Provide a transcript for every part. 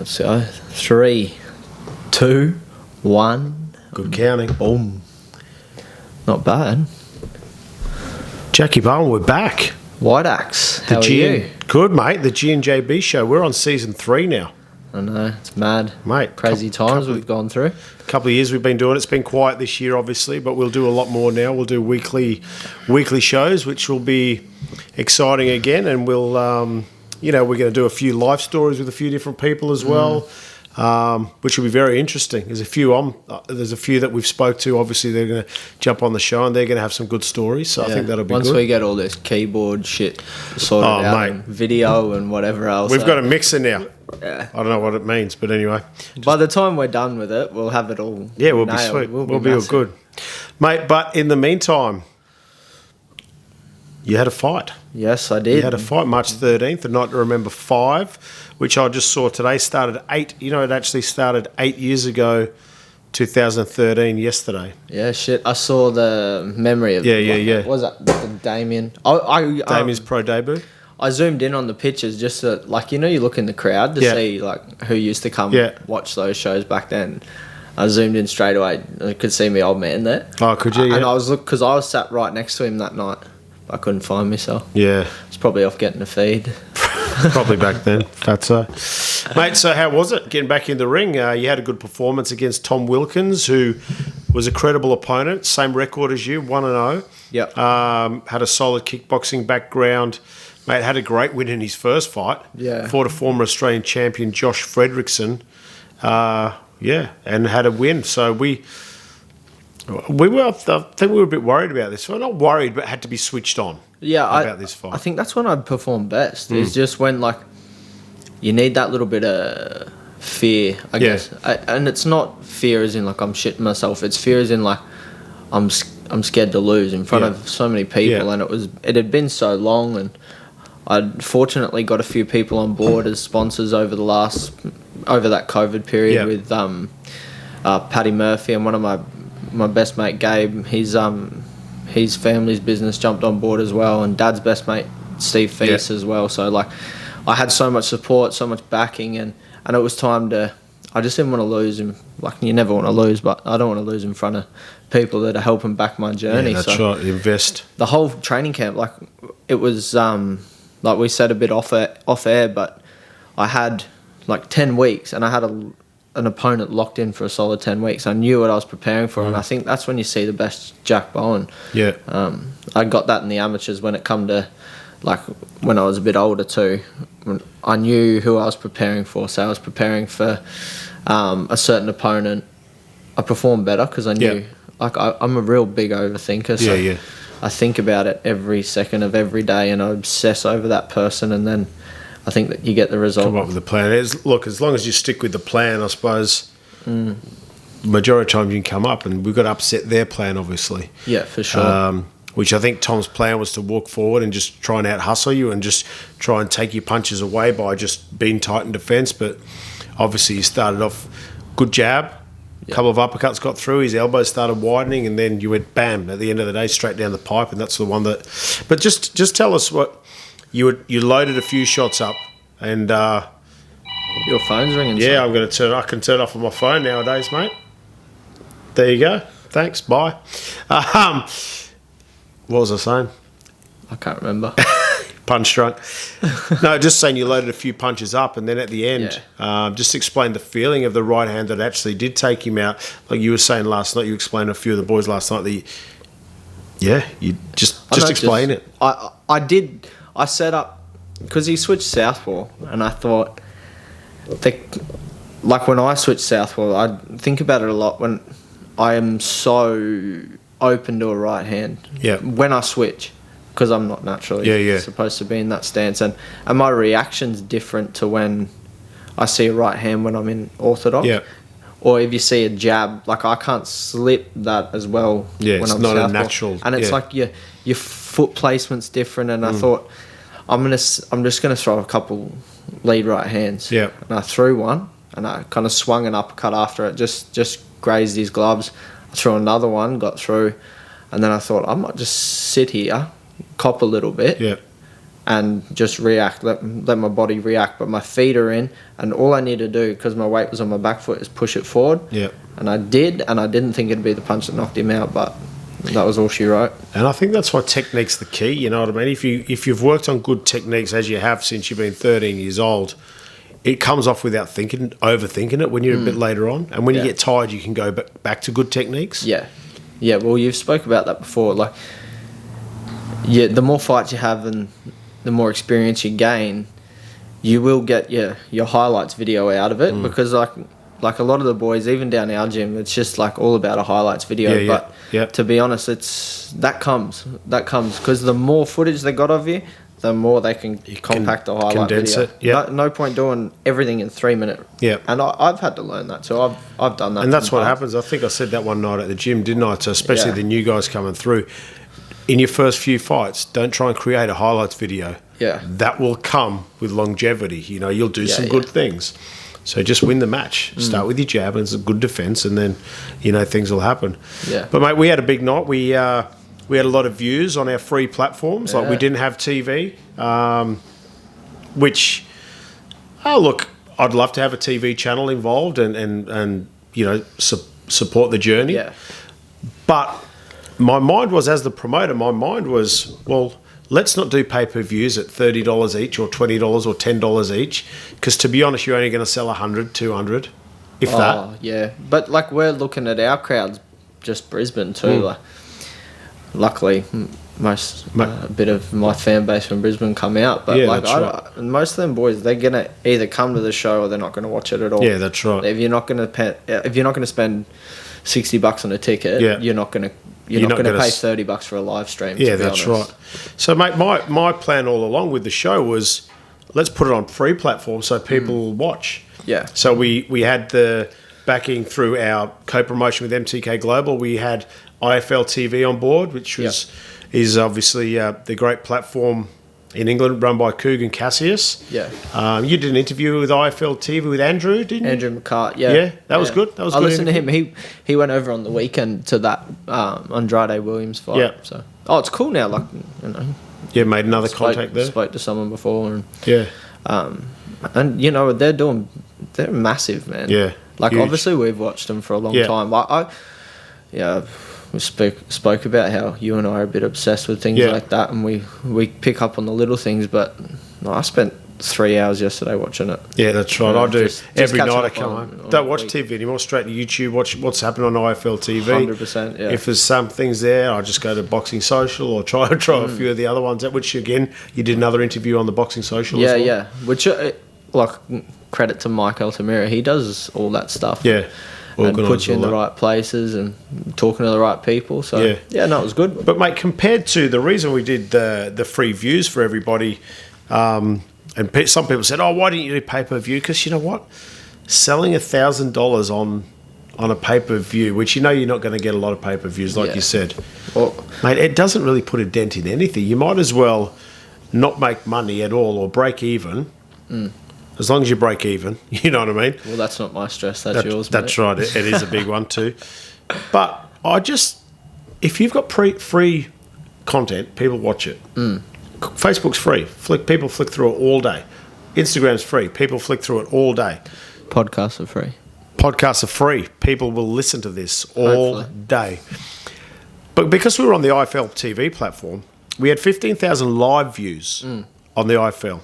So 3, 2, 1. Good counting. Boom. Not bad. Jackie Bowen, we're back. White Axe, how are G&, you? Good, mate. The G&JB show. We're on season 3 now. I know, it's mad. Mate. Crazy times we've gone through. A couple of years we've been doing it. It's been quiet this year, obviously, but we'll do a lot more now. We'll do weekly shows, which will be exciting again. And we'll, we're going to do a few life stories with a few different people as well, which will be very interesting. There's a few that we've spoke to. Obviously, they're going to jump on the show and they're going to have some good stories. So I think that'll be Once good. Once we get all this keyboard shit sorted out, mate. and video and whatever else. We've got a mixer now. Yeah. I don't know what it means, but anyway. By the time we're done with it, we'll have it all. Yeah, we'll be nailed. sweet. We'll be all massive. good. Mate, but in the meantime, you had a fight. Yes, I did. You had a fight March 13th, the night to remember 5, which I just saw today started 8. You know, it actually started 8 years ago, 2013, yesterday. Yeah, shit. I saw the memory of Yeah. What was that? The Damien. Damien's pro debut. I zoomed in on the pictures just to, you look in the crowd to see, who used to come watch those shows back then. I zoomed in straight away. I could see my old man there. Oh, could you? And I was because I was sat right next to him that night. I couldn't find myself. Yeah. It's probably off getting a feed. Probably back then. That's so. Mate, so how was it getting back in the ring? You had a good performance against Tom Wilkins, who was a credible opponent. Same record as you, 1-0. Yep. Had a solid kickboxing background. Mate, had a great win in his first fight. Yeah. Fought a former Australian champion, Josh Fredrickson. And had a win. So we were, I think we were a bit worried about this. Well, not worried, but had to be switched on. About this fight. I think that's when I'd perform best. Is just when you need that little bit of fear, I guess. And it's not fear as in I'm shitting myself. It's fear as in I'm scared to lose in front of so many people. And it had been so long, and I'd fortunately got a few people on board as sponsors over that COVID period with Paddy Murphy and one of my best mate Gabe. His family's business jumped on board as well, and Dad's best mate Steve Feast as well. So I had so much support, so much backing, and it was time to. I just didn't want to lose him. You never want to lose, but I don't want to lose in front of people that are helping back my journey. Yeah, that's right. Invest. The whole training camp, it was like we said a bit off air, but I had 10 weeks, and I had an opponent locked in for a solid 10 weeks. I knew what I was preparing for, and I think that's when you see the best Jack Bowen. Yeah. I got that in the amateurs when it come to, when I was a bit older too. I knew who I was preparing for, so I was preparing for a certain opponent. I performed better because I knew, I'm a real big overthinker, so I think about it every second of every day, and I obsess over that person, and then I think that you get the result. Come up with a plan. As long as you stick with the plan, I suppose, majority of times you can come up, and we've got to upset their plan, obviously. Yeah, for sure. Which I think Tom's plan was to walk forward and just try and out-hustle you and just try and take your punches away by just being tight in defence. But obviously he started off good jab, a couple of uppercuts got through, his elbows started widening, and then you went bam, at the end of the day, straight down the pipe, and that's the one that... But just tell us what... You loaded a few shots up, and your phone's ringing. Yeah, I can turn off on my phone nowadays, mate. There you go. Thanks. Bye. What was I saying? I can't remember. Punch drunk. No, just saying you loaded a few punches up, and then at the end, just explain the feeling of the right hand that actually did take him out. Like you were saying last night, you explained to a few of the boys last night that you just explain it. I did. I set up because he switched southpaw, and I thought, when I switch southpaw, I think about it a lot when I am so open to a right hand. Yeah. When I switch, because I'm not naturally supposed to be in that stance, and my reaction's different to when I see a right hand when I'm in orthodox. Yeah. Or if you see a jab, I can't slip that as well. Yeah, when it's I'm not southpaw. a natural. And it's your foot placement's different, and I thought I'm just gonna throw a couple lead right hands. Yeah. And I threw one, and I kind of swung an uppercut after it, just grazed his gloves. I threw another one, got through, and then I thought I might just sit here, cop a little bit, and just react, let my body react. But my feet are in, and all I need to do, because my weight was on my back foot, is push it forward. Yeah. And I did, and I didn't think it'd be the punch that knocked him out, but that was all she wrote. And I think that's why technique's the key, you know what I mean? If you've worked on good techniques, as you have since you've been 13 years old, it comes off without overthinking it when you're a bit later on. And when you get tired, you can go back to good techniques. Yeah. Yeah, well, you've spoke about that before. Like, yeah, the more fights you have and the more experience you gain, you will get your highlights video out of it, because like a lot of the boys, even down our gym, it's just like all about a highlights video. But to be honest, that comes because the more footage they got of you, the more they can compact a highlight video. It. Yeah. No point doing everything in 3 minutes. Yeah. And I've had to learn that, so I've done that. And that's what happens. I think I said that one night at the gym, didn't I? To especially the new guys coming through. In your first few fights, don't try and create a highlights video. Yeah. That will come with longevity. You know, you'll do some good things. So just win the match. Start with your jab, and it's a good defence, and then, you know, things will happen. Yeah. But, mate, we had a big night. We had a lot of views on our free platforms. Like, we didn't have TV, which, look, I'd love to have a TV channel involved and you know, support the journey. Yeah. But my mind was, as the promoter, well, let's not do pay-per-views at $30 each or $20 or $10 each, because to be honest, you're only going to sell 100, 200, if that. Oh, yeah. But, like, we're looking at our crowds, just Brisbane too. Like, luckily, a bit of my fan base from Brisbane come out. But, most of them boys, they're going to either come to the show or they're not going to watch it at all. Yeah, that's right. If you're not going to spend $60 on a ticket, you're not going to pay $30 for a live stream. Yeah, that's right. So, mate, my plan all along with the show was, let's put it on free platforms so people watch. Yeah. So we had the backing through our co-promotion with MTK Global. We had IFL TV on board, which is obviously the great platform in England run by Coogan Cassius. Yeah. You did an interview with IFL TV with Andrew, didn't you? Andrew McCart, yeah. Yeah, that was good. I listened to him. He went over on the weekend to that Andrade Williams fight. Yeah. So, it's cool now. Like, you know. Yeah, made another contact there. Spoke to someone before. And, yeah. And, you know, they're massive, man. Yeah. Like, huge. obviously, we've watched them for a long time. We spoke about how you and I are a bit obsessed with things like that, and we pick up on the little things. But I spent 3 hours yesterday watching it. Yeah, that's right. I do just every night. I come home. Don't watch TV anymore. Straight to YouTube. Watch what's happening on IFL TV. 100%. Yeah. If there's some things there, I just go to Boxing Social or try a few of the other ones. Which again, you did another interview on the Boxing Social. Yeah, as well. yeah. Which credit to Mike Altamira. He does all that stuff. Yeah. And puts you in the right places and talking to the right people. So, it was good. But, mate, compared to the reason we did the free views for everybody, and some people said, why didn't you do pay-per-view? Because you know what? Selling $1,000 on a pay-per-view, which you know you're not going to get a lot of pay-per-views, like you said. Well, mate, it doesn't really put a dent in anything. You might as well not make money at all or break even. As long as you break even, you know what I mean? Well, that's not my stress, that's yours, mate. That's right, it is a big one too. But if you've got free content, people watch it. Facebook's free. People flick through it all day. Instagram's free. People flick through it all day. Podcasts are free. Podcasts are free. People will listen to this all day. But because we were on the IFL TV platform, we had 15,000 live views on the IFL.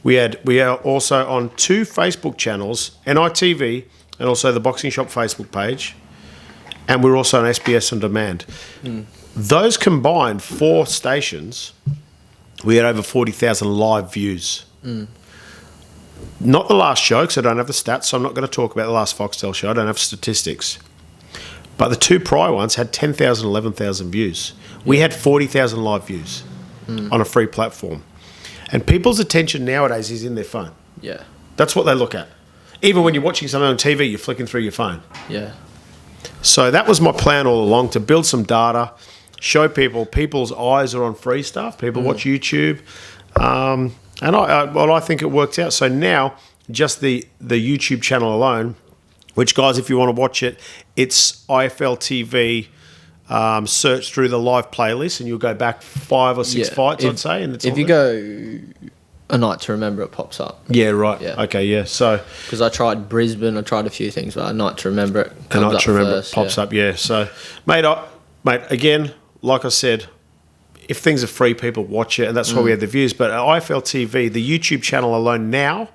We are also on 2 Facebook channels, NITV and also the Boxing Shop Facebook page, and we're also on SBS On Demand. Those combined 4 stations, we had over 40,000 live views. Not the last show, because I don't have the stats, so I'm not going to talk about the last Foxtel show. I don't have statistics. But the 2 prior ones had 10,000, 11,000 views. We had 40,000 live views on a free platform. And people's attention nowadays is in their phone. Yeah. That's what they look at. Even when you're watching something on TV, you're flicking through your phone. Yeah. So that was my plan all along, to build some data, show people's eyes are on free stuff. People watch YouTube. And I think it worked out. So now, just the YouTube channel alone, which, guys, if you want to watch it, it's IFL TV search through the live playlist, and you'll go back 5 or 6 fights, I'd say. And if you go A Night to Remember, it pops up. Yeah, right. Yeah. Okay, yeah. So because I tried Brisbane, I tried a few things, but A Night to Remember it comes A Night up to Remember first, pops up. Yeah. So, mate, again, like I said, if things are free, people watch it, and that's why we had the views. But IFL TV, the YouTube channel alone now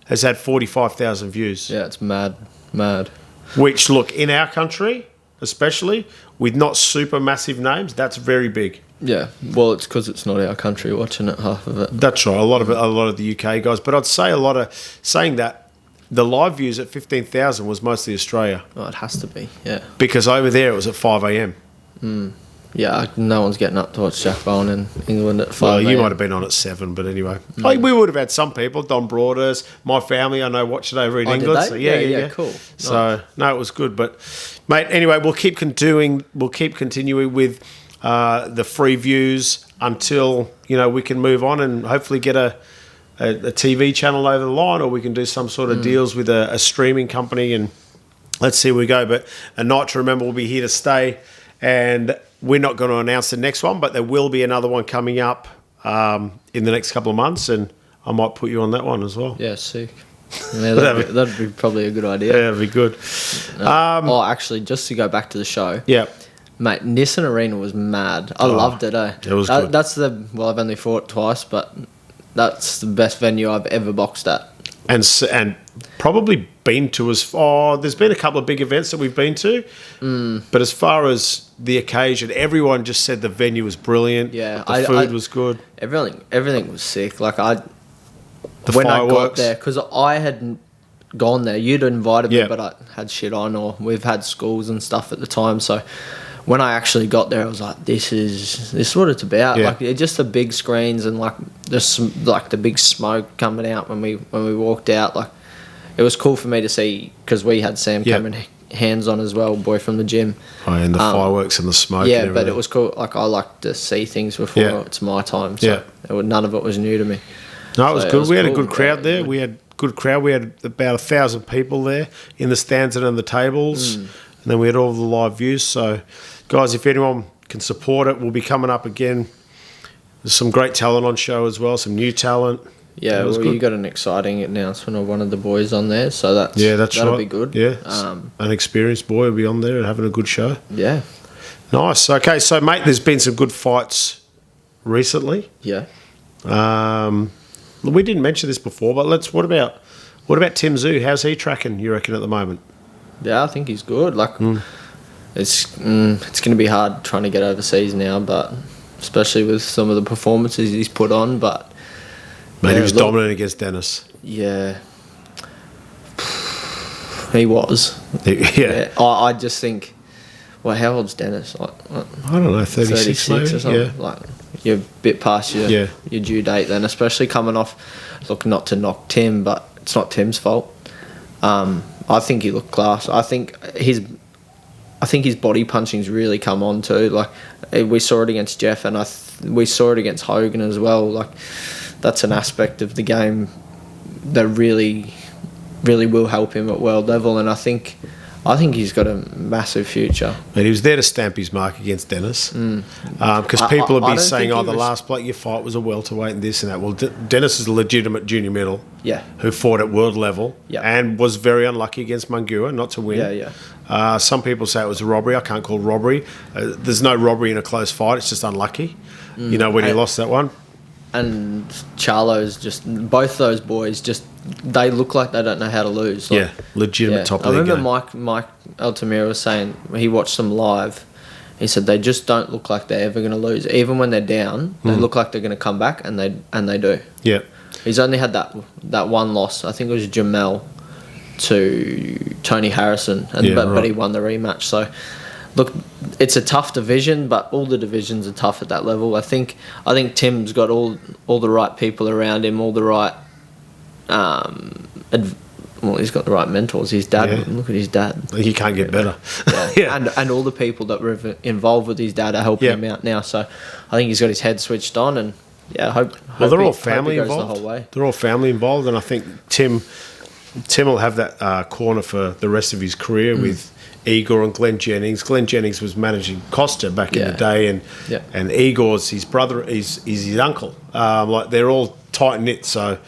has had 45,000 views. Yeah, it's mad. Which, look, in our country, especially with not super massive names, that's very big. Yeah, well, it's because it's not our country watching it, half of it. That's right. A lot of the UK guys, but I'd say saying that the live views at 15,000 was mostly Australia. Oh, it has to be, yeah. Because over there it was at 5 a.m. Yeah, no one's getting up to watch Jack Bowen in England at 5 Well, you a.m. might have been on at 7, but anyway. Like, we would have had some people, Don Broaders, my family, I know, watched it over in England. Did they? So Yeah, cool. So, no, it was good. But, mate, anyway, we'll keep continuing with the free views until, we can move on and hopefully get a TV channel over the line, or we can do some sort of deals with a streaming company, and let's see where we go. But A Night to Remember will be here to stay, and we're not going to announce the next one, but there will be another one coming up in the next couple of months, and I might put you on that one as well. Yeah, sick. Yeah, that'd be probably a good idea. Yeah, that'd be good. Actually, just to go back to the show. Yeah. Mate, Nissan Arena was mad. I loved it, eh? It was good. I've only fought twice, but that's the best venue I've ever boxed at. And probably been to there's been a couple of big events that we've been to, but as far as the occasion, everyone just said the venue was brilliant. Yeah, the food was good. Everything was sick. Like The when fireworks. I got there, because I hadn't gone there. You'd invited me, Yeah. but I had shit on, or we've had schools and stuff at the time. So when I actually got there, I was like, "This is what it's about." Yeah. Like it's just the big screens and the big smoke coming out when we walked out. Like it was cool for me to see, because we had Sam Cameron hands on as well, boy from the gym. Oh, and the fireworks and the smoke. Yeah, and but it was cool. Like I like to see things before it's my time. So none of it was new to me. No, it was good. We had a cool. good crowd there. We had good crowd. We had about 1,000 people there in the stands and on the tables, and then we had all the live views. So, guys, if anyone can support it, we'll be coming up again. There's some great talent on show as well, some new talent. Yeah, well, you got an exciting announcement of one of the boys on there, so that'll be good. Yeah, an experienced boy will be on there and having a good show. Yeah, nice. Okay, so mate, there's been some good fights recently. Yeah. We didn't mention this before, but what about Tim Tszyu? How's he tracking, you reckon, at the moment? Yeah, I think he's good. Like it's going to be hard trying to get overseas now, but especially with some of the performances he's put on. But mate, he was dominant against Dennis. Yeah, he was. Yeah. I just think. Well, how old's Dennis? Like, I don't know, 36 maybe? or something. Yeah. Like you're a bit past your due date then, especially coming off. Look, not to knock Tim, but it's not Tim's fault. I think he looked class. I think his body punching's really come on too. Like we saw it against Jeff, and we saw it against Hogan as well. Like that's an aspect of the game that really, really will help him at world level, and I think he's got a massive future. And he was there to stamp his mark against Dennis. Because people would be saying, the last bloke you fight was a welterweight and this and that. Well, Dennis is a legitimate junior middle who fought at world level and was very unlucky against Mungua not to win. Some people say it was a robbery. I can't call it robbery. There's no robbery in a close fight. It's just unlucky, when he lost that one. And Charlo's both those boys they look like they don't know how to lose. Like, legitimate top league. I remember game. Mike Altamira was saying he watched them live. He said they just don't look like they're ever going to lose. Even when they're down, they look like they're going to come back, and they do. Yeah. He's only had that one loss. I think it was Jamel to Tony Harrison, but he won the rematch. So, look, it's a tough division, but all the divisions are tough at that level. I think Tim's got all the right people around him, all the right. He's got the right mentors. His dad, look at his dad. He can't get better. And all the people that were involved with his dad are helping him out now. So I think he's got his head switched on, and I hope. Well, they're all he family goes involved. The whole way. They're all family involved, and I think Tim Tim will have that corner for the rest of his career with Igor and Glenn Jennings. Glenn Jennings was managing Costa back in the day, and Igor's his brother, is his uncle. Like they're all tight knit. So,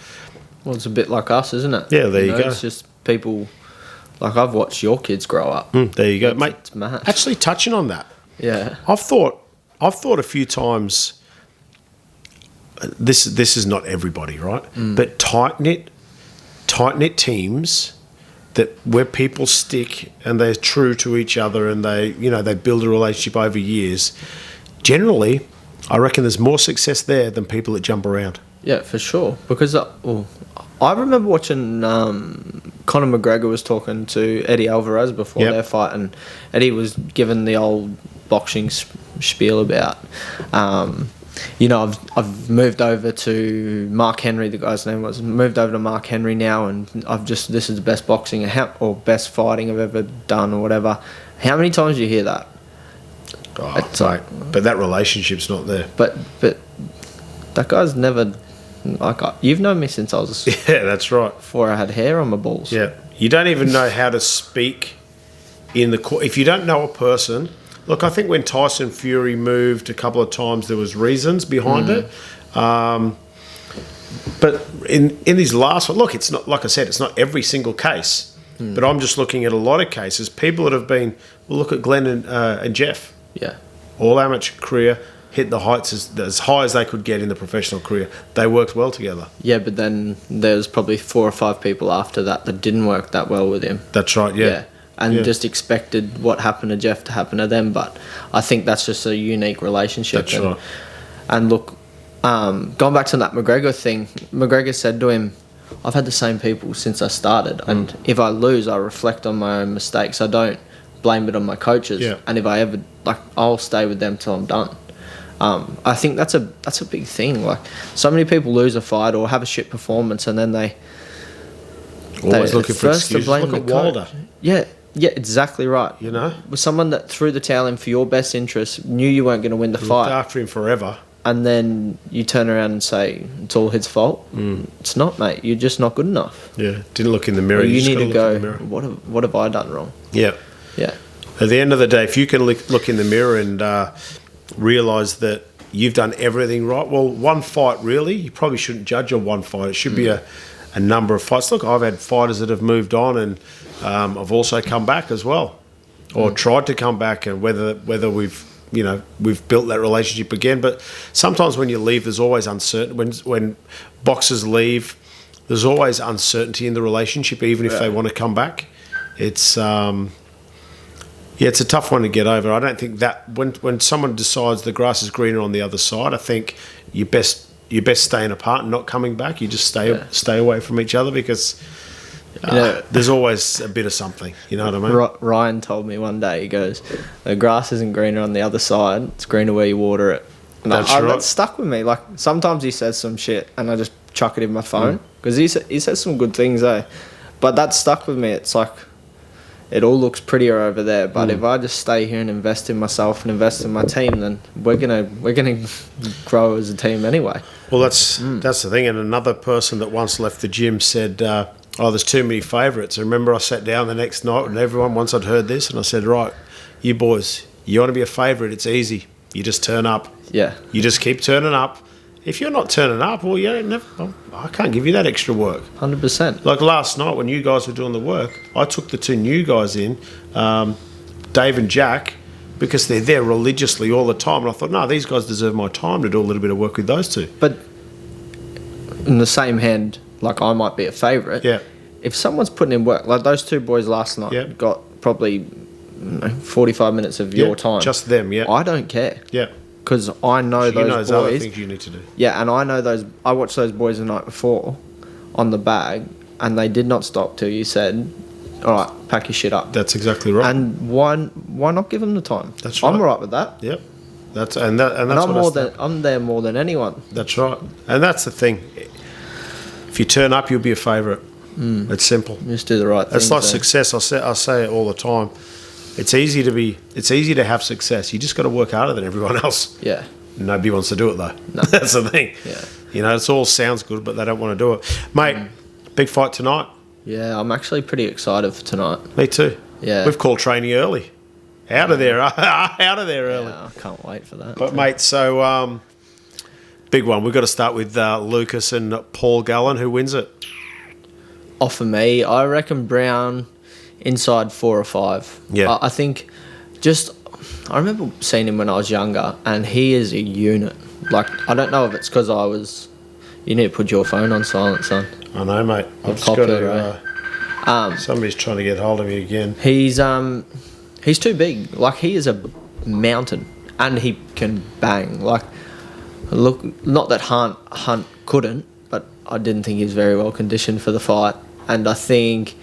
well, it's a bit like us, isn't it? Yeah, there you go. It's just people. Like I've watched your kids grow up. There you go, mate. It's mad. Actually, touching on that, Yeah. I've thought a few times. This is not everybody, right? But tight knit teams where people stick and they're true to each other and they build a relationship over years. Generally, I reckon there's more success there than people that jump around. Yeah, for sure. Because I remember watching Conor McGregor was talking to Eddie Alvarez before their fight, and Eddie was given the old boxing spiel about, I've moved over to Mark Henry, the guy's name was, moved over to Mark Henry now, and this is the best boxing or best fighting I've ever done or whatever. How many times do you hear that? It's like, but that relationship's not there. But that guy's never... you've known me since I was... Yeah, that's right. Before I had hair on my balls. Yeah. You don't even know how to speak in the court. If you don't know a person... Look, I think when Tyson Fury moved a couple of times, there was reasons behind it. But in his last one... Look, it's not... Like I said, it's not every single case. But I'm just looking at a lot of cases. People that have been... Well, look at Glenn and Jeff. Yeah. All amateur career... hit the heights as high as they could get in the professional career. They worked well together. Yeah, but then there's probably 4 or 5 people after that didn't work that well with him. That's right, yeah. And just expected what happened to Jeff to happen to them. But I think that's just a unique relationship. That's right. And look, going back to that McGregor thing, McGregor said to him, I've had the same people since I started. And if I lose, I reflect on my own mistakes. I don't blame it on my coaches. Yeah. And if I ever, I'll stay with them till I'm done. I think that's a big thing. Like, so many people lose a fight or have a shit performance, and then they always looking for excuses. Look at Wilder. Yeah, exactly right. You know, with someone that threw the towel in for your best interest, knew you weren't going to win the fight, after him forever, and then you turn around and say it's all his fault. It's not, mate. You're just not good enough. Yeah, didn't look in the mirror. Or you need to go. What have I done wrong? Yeah. At the end of the day, if you can look in the mirror and realise that you've done everything right. Well, one fight, really, you probably shouldn't judge on one fight. It should be a number of fights. Look, I've had fighters that have moved on, and I've also come back as well, or tried to come back, and whether we've built that relationship again. But sometimes when you leave, there's always uncertainty. When boxers leave, there's always uncertainty in the relationship, even if they want to come back. It's it's a tough one to get over. I don't think that when someone decides the grass is greener on the other side, I think you're best staying apart and not coming back. You just stay away from each other, because there's always a bit of something. You know what I mean? Ryan told me one day, he goes, the grass isn't greener on the other side, it's greener where you water it. And that stuck with me. Like, sometimes he says some shit and I just chuck it in my phone, because he says some good things, but that stuck with me. It's like, it all looks prettier over there, but if I just stay here and invest in myself and invest in my team, then we're gonna grow as a team anyway. Well, that's the thing. And another person that once left the gym said, there's too many favourites. I remember I sat down the next night and everyone, once I'd heard this, and I said, right, you boys, you want to be a favourite, it's easy. You just turn up. Yeah. You just keep turning up. If you're not turning up, well, I can't give you that extra work. 100%. Like last night when you guys were doing the work, I took the 2 new guys in, Dave and Jack, because they're there religiously all the time. And I thought, no, these guys deserve my time to do a little bit of work with those 2. But in the same hand, like, I might be a favourite. Yeah. If someone's putting in work, like those 2 boys last night got probably 45 minutes of your time. Just them, I don't care. Yeah. Because I know those boys. Other things you need to do. Yeah, and I know those. I watched those boys the night before on the bag, and they did not stop till you said, "All right, pack your shit up." That's exactly right. And why not give them the time? That's right. I'm all right with that. Yep. That's I'm there more than anyone. That's right, and that's the thing. If you turn up, you'll be a favourite. It's simple. Just do the right thing. It's like success. I say it all the time. It's easy to have success. You just got to work harder than everyone else. Yeah. Nobody wants to do it though. No. That's the thing. Yeah. It all sounds good, but they don't want to do it. Mate, big fight tonight. Yeah, I'm actually pretty excited for tonight. Me too. Yeah. We've called training early. Out of there. Out of there early. Yeah, I can't wait for that. But, mate, so big one. We've got to start with Lucas and Paul Gallen. Who wins it? Off of me, I reckon Brown inside 4 or 5. Yeah. I think I remember seeing him when I was younger, and he is a unit. Like, I don't know if it's because I was... You need to put your phone on silent, son. I know, mate. I've just got to... somebody's trying to get hold of me again. He's too big. Like, he is a mountain, and he can bang. Like, look, not that Hunt couldn't, but I didn't think he was very well conditioned for the fight. And I think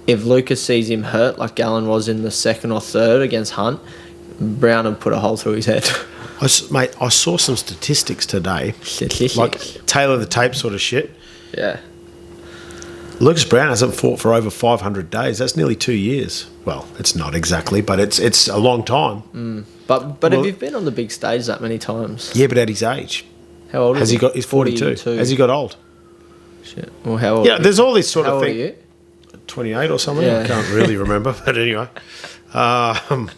if Lucas sees him hurt, like Gallen was in the second or third against Hunt, Brown would put a hole through his head. Mate, I saw some statistics today, like tailor the tape sort of shit. Yeah. Lucas Brown hasn't fought for over 500 days. That's nearly 2 years. Well, it's not exactly, but it's a long time. But have you been on the big stage that many times? Yeah, but at his age. How old is he? He's 42. Has he got old? Shit. Well, how old? Yeah, there's all this sort of thing. How old are you? 28 or something. Yeah. I can't really remember, but anyway. Don't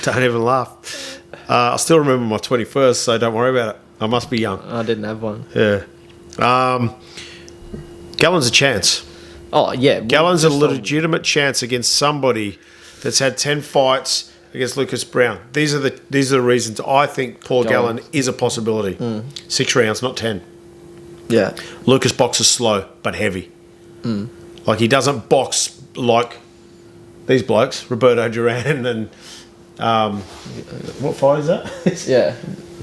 even laugh. I still remember my 21st, so don't worry about it. I must be young. I didn't have one. Yeah. Gallen's a chance. Oh, yeah. Gallen's a legitimate chance against somebody that's had 10 fights against Lucas Brown. These are the reasons I think Paul Gallen is a possibility. 6 rounds, not 10. Yeah. Lucas boxes slow but heavy. Like, he doesn't box like these blokes, Roberto Duran and what fight is that? Yeah.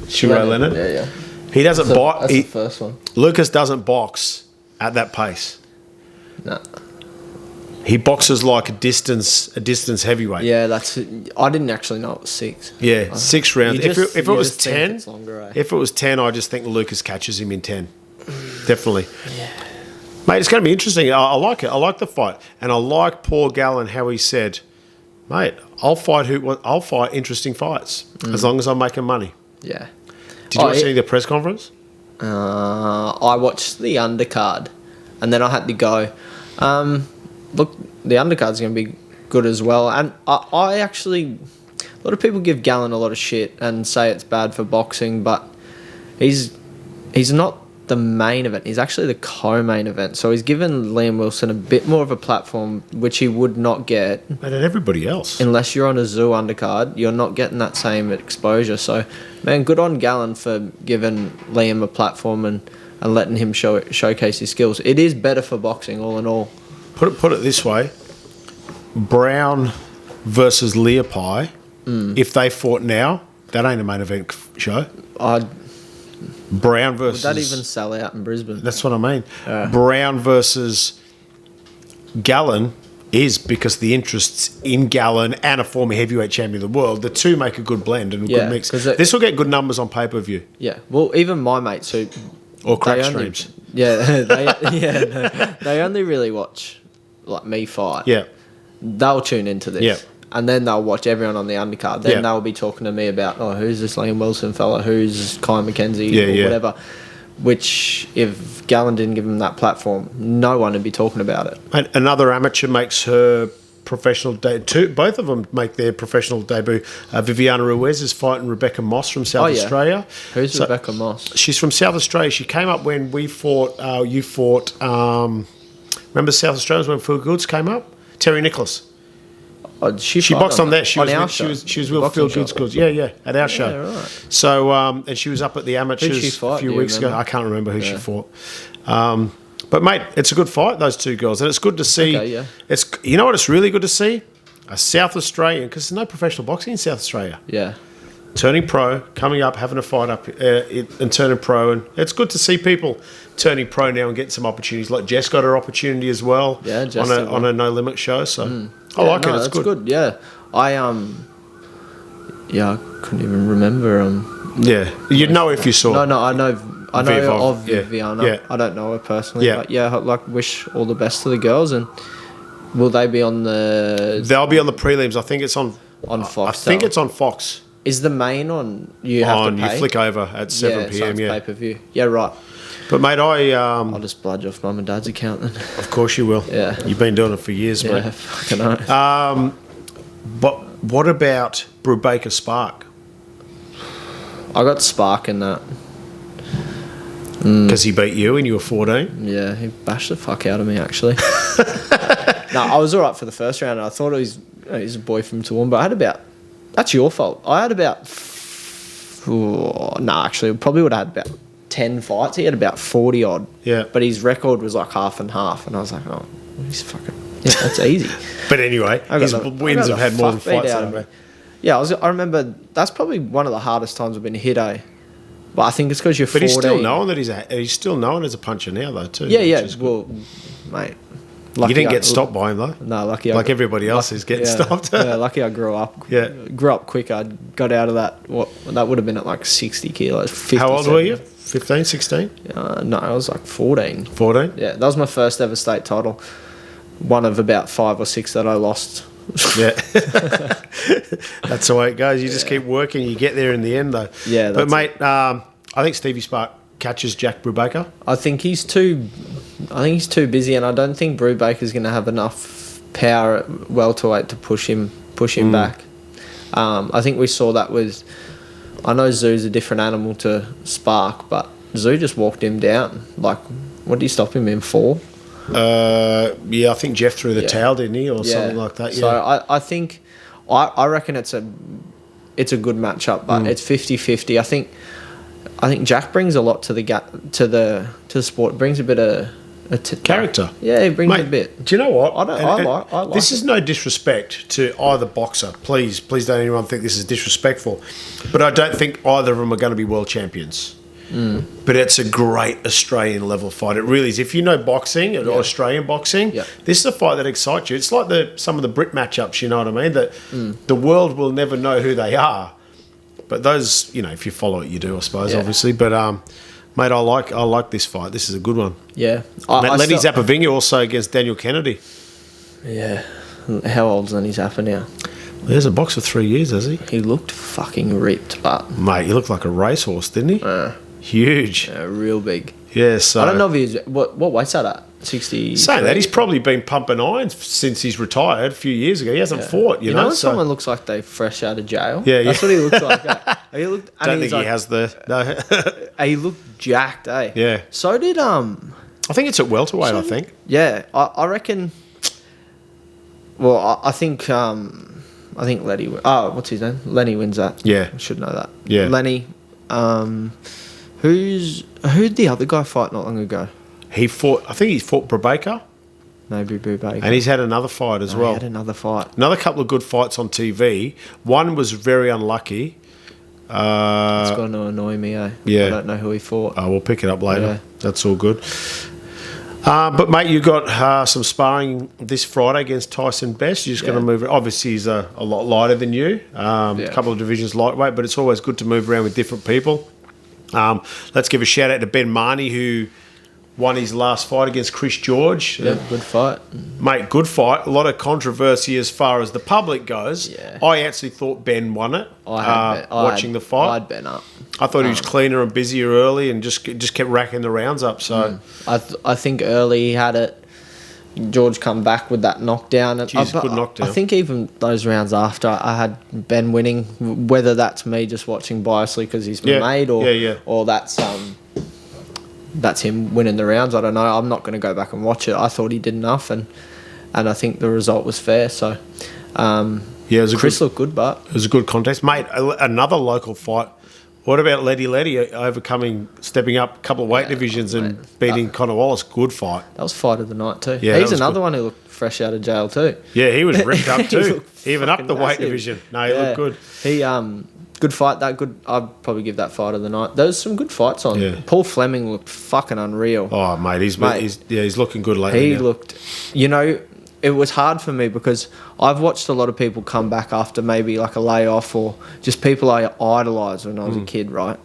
Sugar Leonard. Yeah. He doesn't box. That's the first one. Lucas doesn't box at that pace. No. He boxes like a distance heavyweight. Yeah, I didn't actually know it was 6. Yeah, 6 rounds. If it was 10, longer, if it was 10, I just think Lucas catches him in 10. Definitely. Yeah. Mate, it's going to be interesting. I like it. I like the fight, and I like Paul Gallen how he said, "Mate, I'll fight interesting fights as long as I'm making money." Yeah. Did you watch any of the press conference? I watched the undercard, and then I had to go. Look, the undercard's going to be good as well. And I actually... A lot of people give Gallen a lot of shit and say it's bad for boxing, but he's not the main event. He's actually the co-main event. So he's given Liam Wilson a bit more of a platform, which he would not get. But at everybody else. Unless you're on a Zoo undercard, you're not getting that same exposure. So, man, good on Gallen for giving Liam a platform and letting him showcase his skills. It is better for boxing, all in all. Put it this way. Brown versus Leopai, if they fought now, that ain't a main event show. Brown versus... Would that even sell out in Brisbane? That's what I mean. Brown versus Gallen is because the interests in Gallen and a former heavyweight champion of the world, the two make a good blend and a good mix. This will get good numbers on pay-per-view. Yeah. Well, even my mates who... Or crack streams. Yeah, they only really watch like me fight. Yeah. They'll tune into this. Yeah. And then they'll watch everyone on the undercard. Then they'll be talking to me about, who's this Liam Wilson fella? Who's Kai McKenzie? Or whatever. Which, if Gallen didn't give him that platform, no one would be talking about it. And another amateur makes her professional debut. Both of them make their professional debut. Viviana Ruiz is fighting Rebecca Moss from South Australia. Who's Rebecca Moss? She's from South Australia. She came up when we fought. You fought. Remember South Australians when Phil Goods came up? Terry Nicholas. She boxed on that. She was with Phil Goods. Yeah, at our show. Right. So and she was up at the amateurs a few weeks ago. I can't remember who she fought. But mate, it's a good fight, those two girls, and it's good to see. It's what it's really good to see, a South Australian, because there's no professional boxing in South Australia. Yeah. Turning pro, coming up, having a fight up, and turning pro, and it's good to see people turning pro now and getting some opportunities. Like Jess got her opportunity as well. Yeah, Jess on a no limit show. So I like it. It's good. Yeah, I couldn't even remember. You'd know if you saw. No, I know of Viviana. Yeah. I don't know her personally. Yeah. But wish all the best to the girls. And will they be on the... They'll be on the prelims. I think it's on Fox. I think it's on Fox. Is the main on... You have to pay? You flick over at 7 p.m. pay-per-view. Yeah, right. But mate, I'll just bludge off mum and dad's account then. of course you will. Yeah. You've been doing it for years, Yeah, mate. fucking know. But what about Brubaker Spark? I got Spark in that. Because he beat you and you were 14? Yeah, he bashed the fuck out of me, actually. No, I was all right for the first round. And I thought he's a boy from Toowoomba. I had about... That's your fault. I had about... actually, probably would have had about 10 fights. He had about 40 odd. Yeah. But his record was like half and half. And I was like, oh, he's fucking... Yeah, that's easy. But anyway, his wins have had more than fights, haven't they? Yeah, I remember... That's probably one of the hardest times I've been hit, eh? But I think it's because you're 14. But he's still known that he's still known as a puncher now, though, too. Yeah. Well, mate... You didn't get stopped by him, though? No, lucky. Like everybody else is getting stopped. Yeah, lucky I grew up. Yeah. Grew up quick. I got out of that. That would have been at like 60 kilos. 50, How old were you? 15, 16? No, I was like 14. 14? Yeah, that was my first ever state title. One of about 5 or 6 that I lost. Yeah. That's the way it goes. You just keep working. You get there in the end, though. Yeah. But, mate, I think Stevie Spark catches Jack Brubaker. I think he's too busy, and I don't think Brubaker's going to have enough power at welterweight to push him back. I think we saw that with... I know Zoo's a different animal to Spark, but Zoo just walked him down. Like, what did he stop him in 4? Yeah, I think Jeff threw the towel, didn't he, or something like that. Yeah. So I think I reckon it's a good matchup, but it's 50-50. I think Jack brings a lot to the sport. Brings a bit of character. Yeah, he brings a bit. Do you know what? I like this it. is no disrespect to either boxer. Please don't anyone think this is disrespectful. But I don't think either of them are going to be world champions. But it's a great Australian level fight. It really is. If you know boxing or Australian boxing, this is a fight that excites you. It's like some of the Brit matchups, you know what I mean? That the world will never know who they are. But those, if you follow it, you do, I suppose, obviously. But, mate, I like this fight. This is a good one. Yeah. Lenny Zappavinga also against Daniel Kennedy. Yeah. How old's Lenny Zappa now? There's a box for 3 years, has he? He looked fucking ripped, but... Mate, he looked like a racehorse, didn't he? Huge. Real big. Yeah, so... I don't know if he's... What weight's that at? 60... Saying that, he's probably been pumping irons since he's retired a few years ago. He hasn't fought, you know? When someone looks like they fresh out of jail? Yeah, That's what he looks like. He looked... I don't think he has the... No. He looked jacked, eh? Yeah. So did... I think it's at welterweight, I think. Yeah, I reckon... Well, I think Lenny... what's his name? Lenny wins that. Yeah. I should know that. Yeah. Lenny... Who'd the other guy fight not long ago? I think he fought Brubaker. Maybe Brubaker. And he's had another fight as well. He had another fight. Another couple of good fights on TV. One was very unlucky. It's going to annoy me, eh? Yeah. I don't know who he fought. We'll pick it up later. Yeah. That's all good. But, mate, you got some sparring this Friday against Tyson Best. You're just going to move... Obviously, he's a lot lighter than you. A couple of divisions lightweight, but it's always good to move around with different people. Let's give a shout-out to Ben Marnie, who won his last fight against Chris George. Yeah, good fight. Mate, good fight. A lot of controversy as far as the public goes. Yeah. I actually thought Ben won it watching the fight. I'd Ben up. I thought he was cleaner and busier early and just kept racking the rounds up. So I think early he had it. George come back with that knockdown. Jeez, good knockdown. I think even those rounds after, I had Ben winning. Whether that's me just watching biasly because he's my mate, or that's him winning the rounds. I don't know. I'm not going to go back and watch it. I thought he did enough, and I think the result was fair. So, Chris looked good, but it was a good contest, mate. Another local fight. What about Letty stepping up a couple of weight divisions and beating Conor Wallace? Good fight. That was fight of the night too. Yeah, he's another one who looked fresh out of jail too. Yeah, he was ripped up too. Even up the weight division. No, he looked good. He good fight. That good. I'd probably give that fight of the night. There's some good fights on. Yeah. Paul Fleming looked fucking unreal. Oh, mate, he's looking good lately. He looked. It was hard for me because I've watched a lot of people come back after maybe like a layoff or just people I idolised when I was a kid, right?